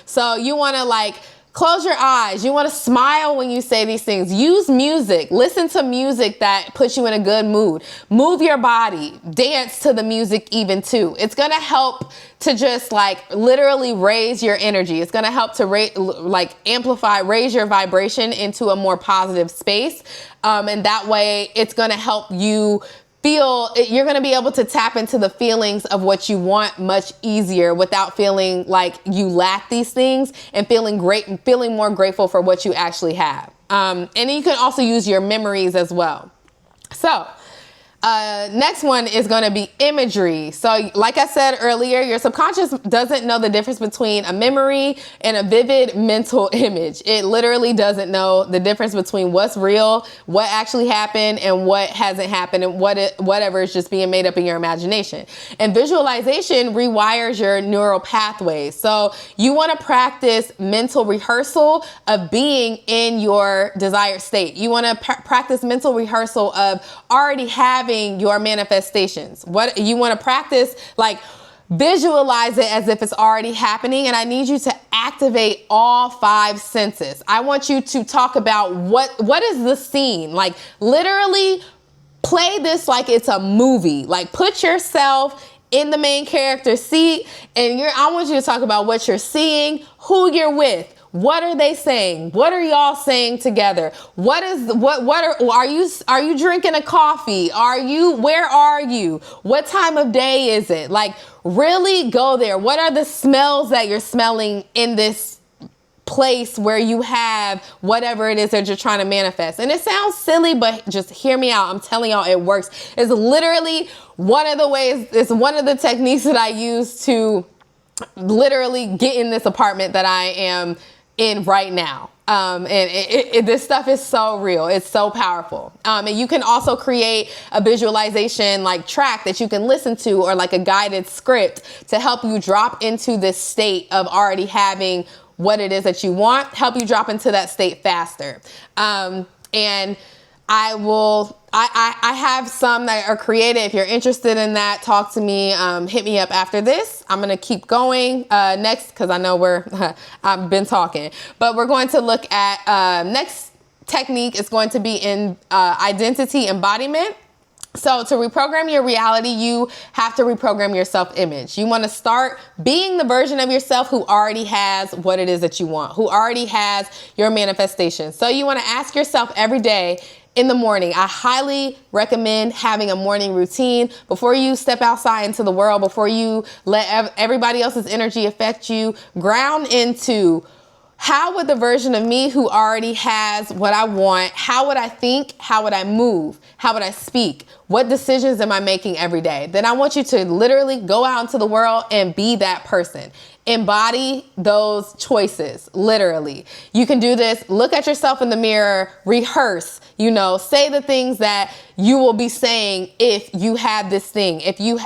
So you want to like close your eyes. You want to smile when you say these things. Use music. Listen to music that puts you in a good mood. Move your body. Dance to the music even too. It's going to help to just like literally raise your energy. It's going to help to raise your vibration into a more positive space. And that way it's going to help you you're going to be able to tap into the feelings of what you want much easier without feeling like you lack these things and feeling more grateful for what you actually have. And then you can also use your memories as well. So next one is going to be imagery. So like I said earlier, your subconscious doesn't know the difference between a memory and a vivid mental image. It literally doesn't know the difference between what's real, what actually happened, and what hasn't happened, and whatever is just being made up in your imagination. And visualization rewires your neural pathways. So you want to practice mental rehearsal of being in your desired state. You want to practice mental rehearsal of already having your manifestations. What you want to practice, like visualize it as if it's already happening. And I need you to activate all 5 senses. I want you to talk about what is the scene? Like literally play this like it's a movie. Like put yourself in the main character seat and I want you to talk about what you're seeing, who you're with. What are they saying? What are y'all saying together? Are you drinking a coffee? Where are you? What time of day is it? Like really go there. What are the smells that you're smelling in this place where you have whatever it is that you're trying to manifest? And it sounds silly, but just hear me out. I'm telling y'all it works. It's literally one of the techniques that I use to literally get in this apartment that I am in right now. And this stuff is so real. It's so powerful. And you can also create a visualization like track that you can listen to or like a guided script to help you drop into this state of already having what it is that you want, help you drop into that state faster. And I have some that are created. If you're interested in that, talk to me, hit me up after this. I'm going to keep going next because I know I've been talking, but we're going to look at next technique is going to be in identity embodiment. So to reprogram your reality, you have to reprogram your self-image. You want to start being the version of yourself who already has what it is that you want, who already has your manifestation. So you want to ask yourself every day, in the morning. I highly recommend having a morning routine before you step outside into the world, before you let everybody else's energy affect you. Ground into how would the version of me who already has what I want, how would I think? How would I move? How would I speak? What decisions am I making every day? Then I want you to literally go out into the world and be that person. Embody those choices, literally. You can do this. Look at yourself in the mirror, rehearse, say the things that you will be saying if you had this thing, if you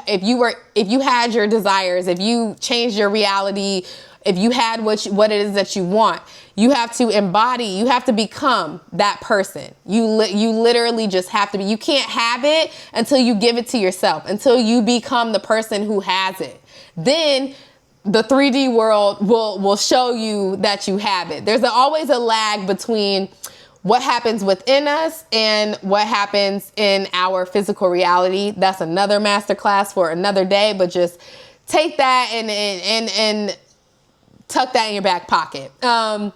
had your desires, if you changed your reality if you had what it is that you want, you have to embody, you have to become that person. You literally just have to be. You can't have it until you give it to yourself, until you become the person who has it. Then the 3D world will show you that you have it. There's always a lag between what happens within us and what happens in our physical reality. That's another masterclass for another day, but just take that and tuck that in your back pocket. And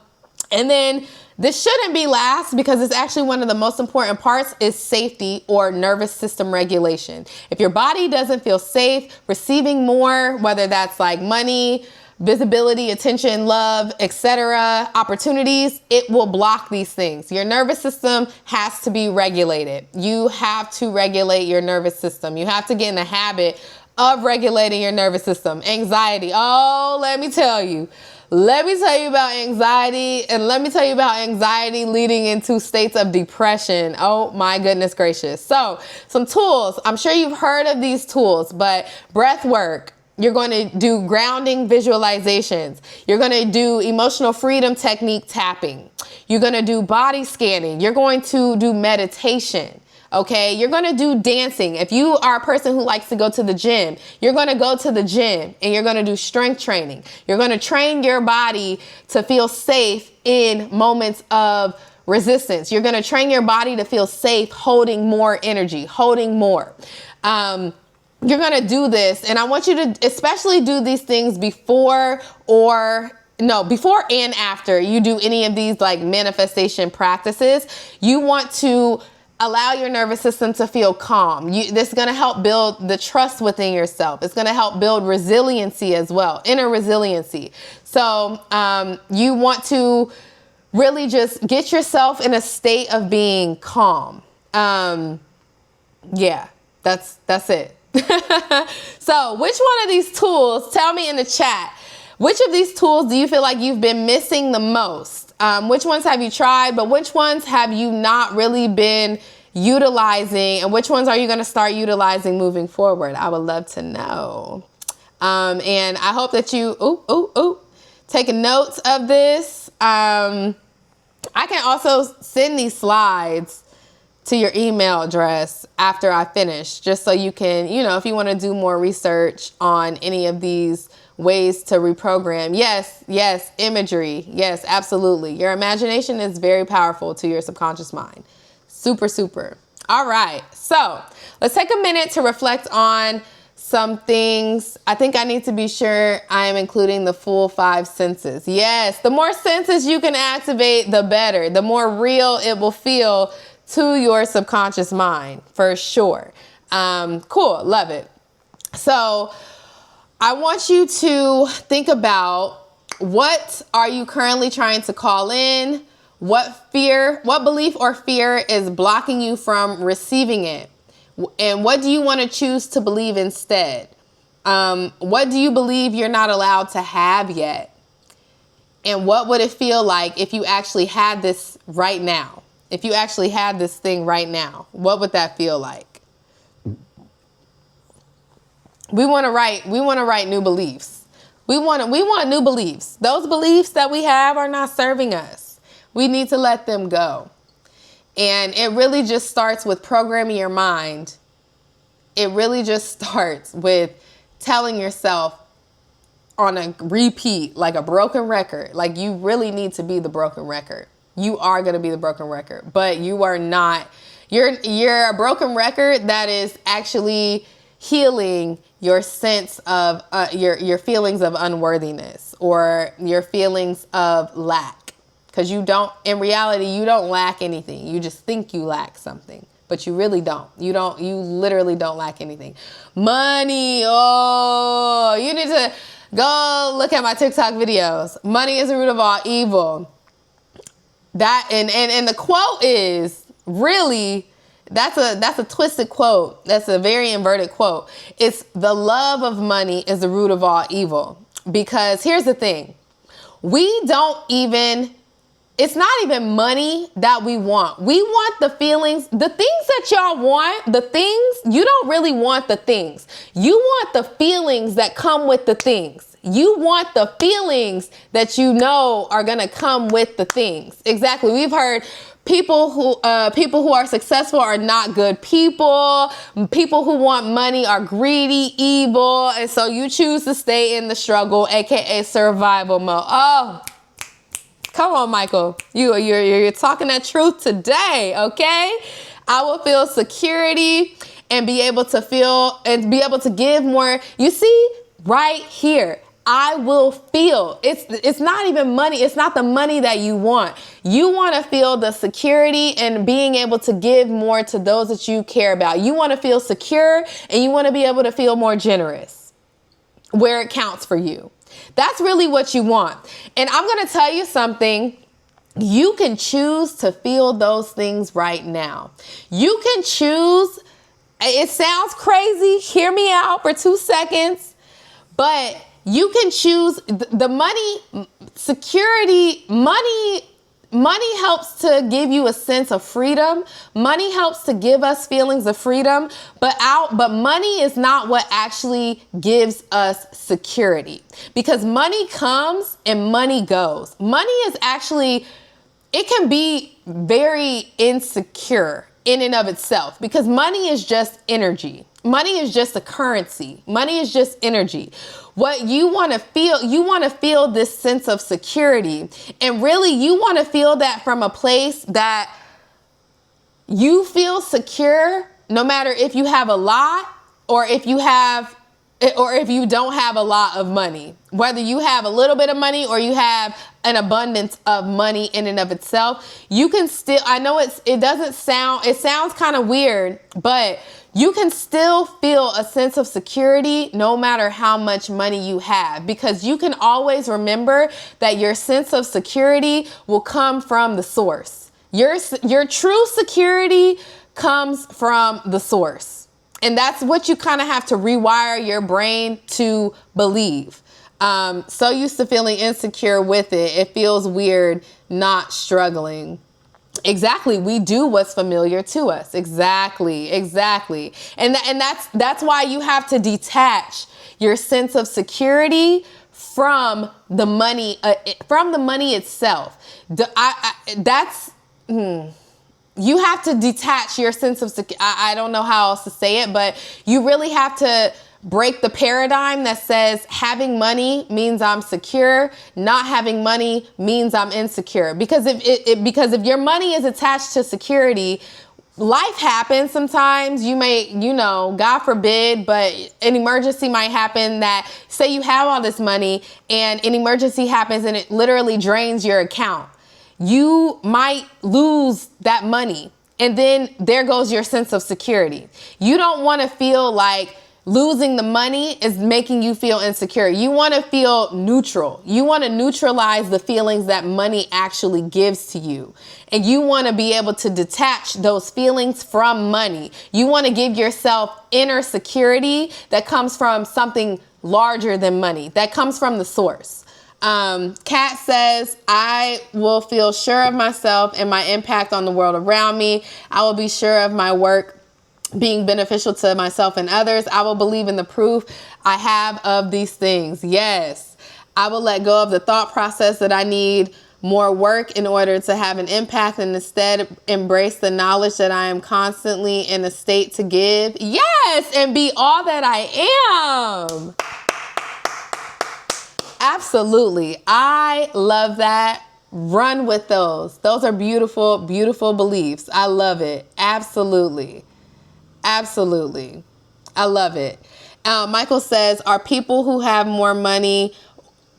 then this shouldn't be last, because it's actually one of the most important parts is safety or nervous system regulation. If your body doesn't feel safe receiving more, whether that's like money, visibility, attention, love, etc., opportunities, it will block these things. Your nervous system has to be regulated. You have to regulate your nervous system. You have to get in the habit of regulating your nervous system. Anxiety. Oh, let me tell you about anxiety, and let me tell you about anxiety leading into states of depression. Oh my goodness gracious. So some tools, I'm sure you've heard of these tools, but breath work. You're going to do grounding visualizations. You're going to do emotional freedom technique tapping. You're going to do body scanning. You're going to do meditation. Okay, you're going to do dancing. If you are a person who likes to go to the gym, you're going to go to the gym and you're going to do strength training. You're going to train your body to feel safe in moments of resistance. You're going to train your body to feel safe holding more energy, holding more. You're going to do this, and I want you to especially do these things before and after you do any of these like manifestation practices. You want to allow your nervous system to feel calm. This is going to help build the trust within yourself. It's going to help build resiliency as well, inner resiliency. So you want to really just get yourself in a state of being calm. Yeah, that's it. So which one of these tools, tell me in the chat, which of these tools do you feel like you've been missing the most? Which ones have you tried, but which ones have you not really been utilizing, and which ones are you going to start utilizing moving forward? I would love to know. And I hope that you taking notes of this. I can also send these slides to your email address after I finish, just so you can, if you want to do more research on any of these ways to reprogram. Yes, imagery. Yes, absolutely. Your imagination is very powerful to your subconscious mind. Super, super. All right. So let's take a minute to reflect on some things. I think I need to be sure I am including the full 5 senses. Yes, the more senses you can activate, the better. The more real it will feel to your subconscious mind, for sure. Cool. Love it. So I want you to think about, what are you currently trying to call in? What belief or fear is blocking you from receiving it? And what do you want to choose to believe instead? What do you believe you're not allowed to have yet? And what would it feel like if you actually had this right now? If you actually had this thing right now, what would that feel like? We want to write new beliefs. We want new beliefs. Those beliefs that we have are not serving us. We need to let them go. And it really just starts with programming your mind. It really just starts with telling yourself on a repeat, like a broken record. Like, you really need to be the broken record. You are going to be the broken record, but you are not. You're a broken record that is actually healing your sense of your feelings of unworthiness or your feelings of lack. Because in reality, you don't lack anything. You just think you lack something, but you really don't. You literally don't lack anything. Money. Oh, you need to go look at my TikTok videos. Money is the root of all evil. That and the quote is really, that's a twisted quote. That's a very inverted quote. It's the love of money is the root of all evil. Because here's the thing. We don't even it's not even money that we want. We want the feelings, the things that y'all want, the things, you don't really want the things. You want the feelings that come with the things. You want the feelings that you know are going to come with the things. Exactly. We've heard people who are successful are not good people. People who want money are greedy, evil. And so you choose to stay in the struggle, aka survival mode. Oh, come on, Michael. You're talking that truth today, okay? I will feel security and be able to feel and be able to give more. You see, right here, I will feel. It's not even money. It's not the money that you want. You want to feel the security and being able to give more to those that you care about. You want to feel secure and you want to be able to feel more generous where it counts for you. That's really what you want. And I'm going to tell you something. You can choose to feel those things right now. You can choose. It sounds crazy. Hear me out for 2 seconds. But you can choose the money, security, money helps to give you a sense of freedom. Money helps to give us feelings of freedom, but money is not what actually gives us security, because money comes and money goes. Money is actually, it can be very insecure in and of itself, because money is just energy. Money is just a currency. Money is just energy. What you want to feel this sense of security. And really, you want to feel that from a place that you feel secure, no matter if you have a lot or if you don't have a lot of money. Whether you have a little bit of money or you have an abundance of money in and of itself, you can still, I know it sounds kind of weird, but you can still feel a sense of security no matter how much money you have, because you can always remember that your sense of security will come from the source. Your true security comes from the source. And that's what you kind of have to rewire your brain to believe. So used to feeling insecure with it. It feels weird not struggling. Exactly. We do what's familiar to us. Exactly. And that's why you have to detach your sense of security from the money itself. You have to detach your sense of security. I don't know how else to say it, but you really have to break the paradigm that says having money means I'm secure, not having money means I'm insecure. Because if your money is attached to security, life happens sometimes. You may, God forbid, but an emergency might happen that, say you have all this money and an emergency happens and it literally drains your account. You might lose that money, and then there goes your sense of security. You don't want to feel like losing the money is making you feel insecure. You want to feel neutral. You want to neutralize the feelings that money actually gives to you. And you want to be able to detach those feelings from money. You want to give yourself inner security that comes from something larger than money, that comes from the source. Kat says, I will feel sure of myself and my impact on the world around me. I will be sure of my work being beneficial to myself and others. I will believe in the proof I have of these things. Yes. I will let go of the thought process that I need more work in order to have an impact, and instead embrace the knowledge that I am constantly in a state to give. Yes. And be all that I am. Absolutely. I love that. Run with those. Those are beautiful, beautiful beliefs. I love it. Absolutely. I love it. Michael says, are people who have more money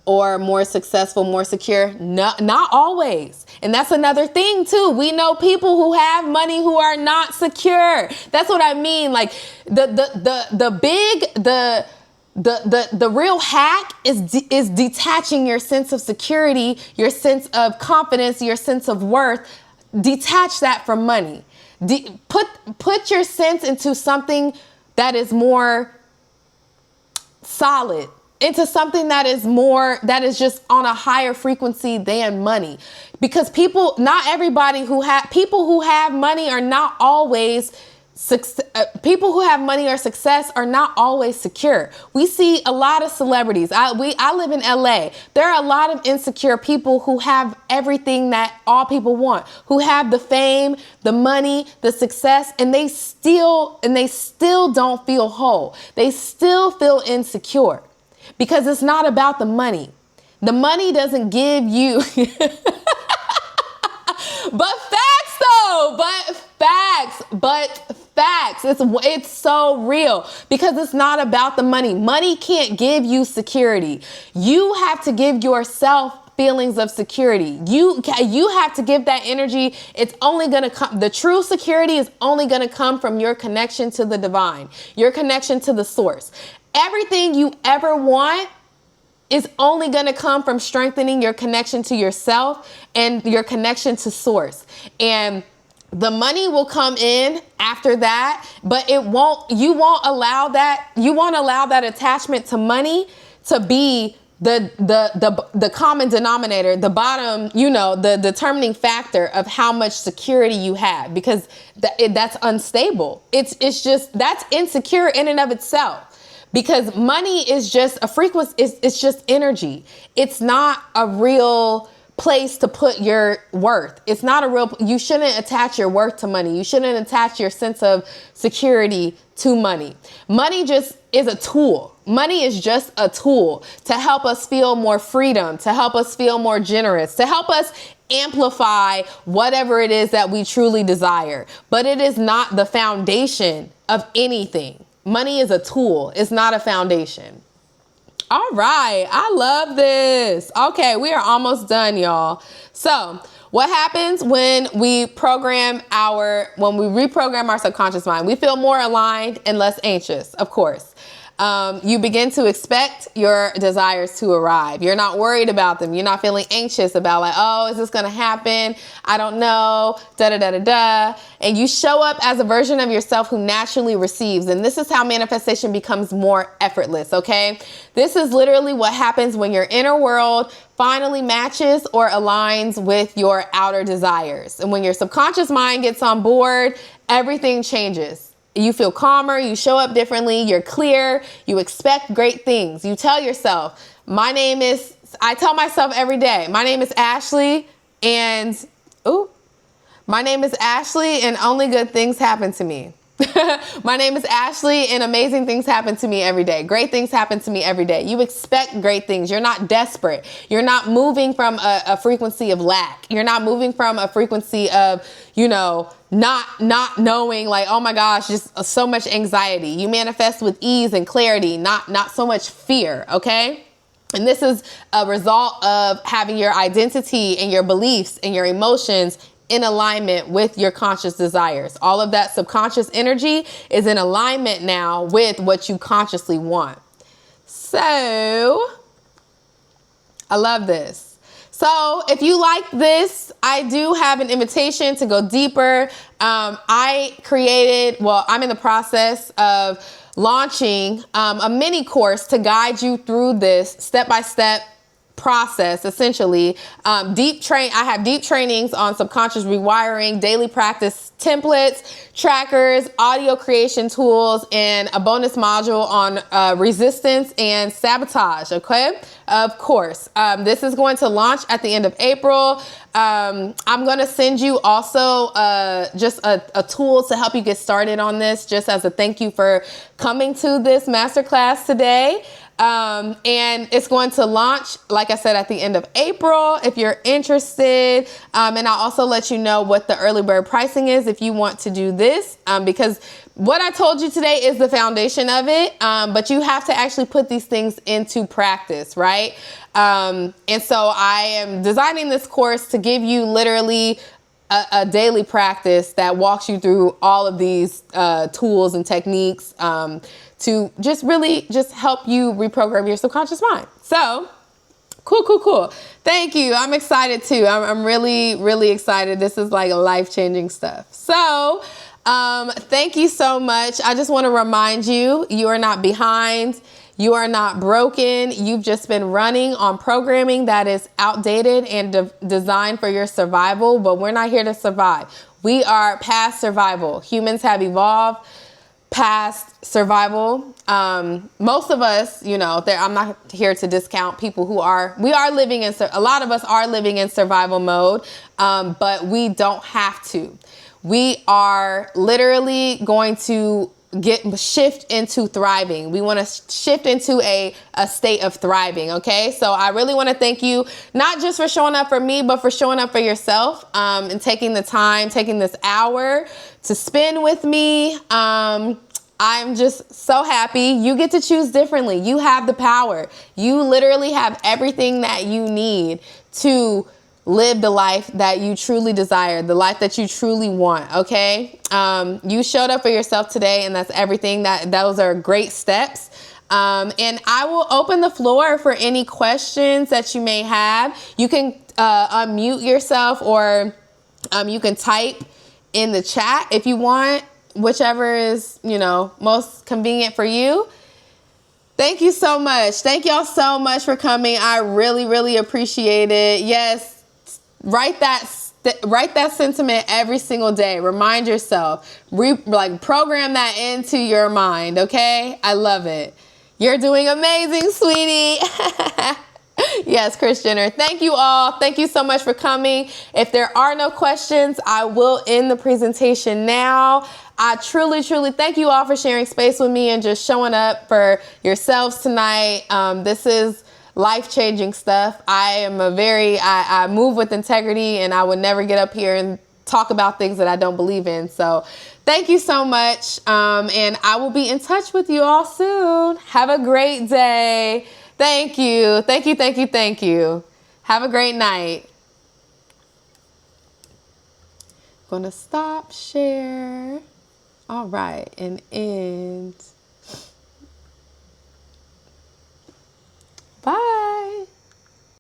or more successful more secure? Not always. And that's another thing too. We know people who have money who are not secure. That's what I mean. Like the real hack is detaching your sense of security, your sense of confidence, your sense of worth. Detach that from money. Put your sense into something that is more solid, into something that is just on a higher frequency than money. Because not everybody people who have money are not always people who have money or success are not always secure. We see a lot of celebrities. I live in LA. There are a lot of insecure people who have everything that all people want, who have the fame, the money, the success, and they still don't feel whole. They still feel insecure because it's not about the money. The money doesn't give you but facts though, but facts. It's so real because it's not about the money. Money can't give you security. You have to give yourself feelings of security. You have to give that energy. It's only going to come. The true security is only going to come from your connection to the divine, your connection to the source. Everything you ever want is only going to come from strengthening your connection to yourself and your connection to source. And the money will come in after that, but you won't allow that attachment to money to be the common denominator, the bottom, the determining factor of how much security you have, because that's unstable. It's just, that's insecure in and of itself. Because money is just a frequency, it's just energy. It's not a real place to put your worth. It's not you shouldn't attach your worth to money. You shouldn't attach your sense of security to money. Money just is a tool. Money is just a tool to help us feel more freedom, to help us feel more generous, to help us amplify whatever it is that we truly desire. But it is not the foundation of anything. Money is a tool. It's not a foundation. All right. I love this. Okay. We are almost done, y'all. So what happens when we reprogram our subconscious mind? We feel more aligned and less anxious, of course. You begin to expect your desires to arrive. You're not worried about them. You're not feeling anxious about like, oh, is this going to happen? I don't know, And you show up as a version of yourself who naturally receives. And this is how manifestation becomes more effortless. Okay. This is literally what happens when your inner world finally matches or aligns with your outer desires. And when your subconscious mind gets on board, everything changes. You feel calmer, you show up differently, you're clear, you expect great things. You tell yourself, I tell myself every day, my name is Ashley and only good things happen to me. My name is Ashley and amazing things happen to me every day. Great things happen to me every day. You expect great things. You're not desperate. You're not moving from a frequency of lack. You're not moving from a frequency of, not knowing like, oh my gosh, just so much anxiety. You manifest with ease and clarity, not so much fear. Okay. And this is a result of having your identity and your beliefs and your emotions in alignment with your conscious desires. All of that subconscious energy is in alignment now with what you consciously want. So I love this. So if you like this, I do have an invitation to go deeper. I'm in the process of launching a mini course to guide you through this step-by-step process, essentially. I have deep trainings on subconscious rewiring, daily practice templates, trackers, audio creation tools, and a bonus module on resistance and sabotage. Okay. Of course, this is going to launch at the end of April. I'm going to send you also just a tool to help you get started on this, just as a thank you for coming to this masterclass today. And it's going to launch, like I said, at the end of April, if you're interested. And I'll also let you know what the early bird pricing is if you want to do this, because what I told you today is the foundation of it. But you have to actually put these things into practice, right? And so I am designing this course to give you literally a daily practice that walks you through all of these tools and techniques to just really just help you reprogram your subconscious mind. So cool. Thank you. I'm excited too. I'm really, really excited. This is like life-changing stuff. So thank you so much. I just want to remind you, you are not behind. You are not broken. You've just been running on programming that is outdated and designed for your survival, but we're not here to survive. We are past survival. Humans have evolved past survival. Most of us, you know, I'm not here to discount people who we are living in, a lot of us are living in survival mode, but we don't have to. We are literally going to shift into thriving. We want to shift into a state of thriving. Okay. So I really want to thank you, not just for showing up for me, but for showing up for yourself, and taking the time, taking this hour to spend with me. I'm just so happy. You get to choose differently. You have the power. You literally have everything that you need to live the life that you truly desire, the life that you truly want. Okay. You showed up for yourself today, and that's everything. Those are great steps. And I will open the floor for any questions that you may have. You can unmute yourself, or you can type in the chat if you want, whichever is, you know, most convenient for you. Thank you so much. Thank y'all so much for coming. I really, really appreciate it. Yes. Write that sentiment every single day. Remind yourself, program that into your mind. Okay. I love it. You're doing amazing, sweetie. Yes, Kris Jenner. Thank you all. Thank you so much for coming. If there are no questions, I will end the presentation now. I truly, truly thank you all for sharing space with me and just showing up for yourselves tonight. This is life-changing stuff. I move with integrity, and I would never get up here and talk about things that I don't believe in. So thank you so much. And I will be in touch with you all soon. Have a great day. Thank you. Thank you. Thank you. Thank you. Have a great night. Gonna stop share. All right. And end.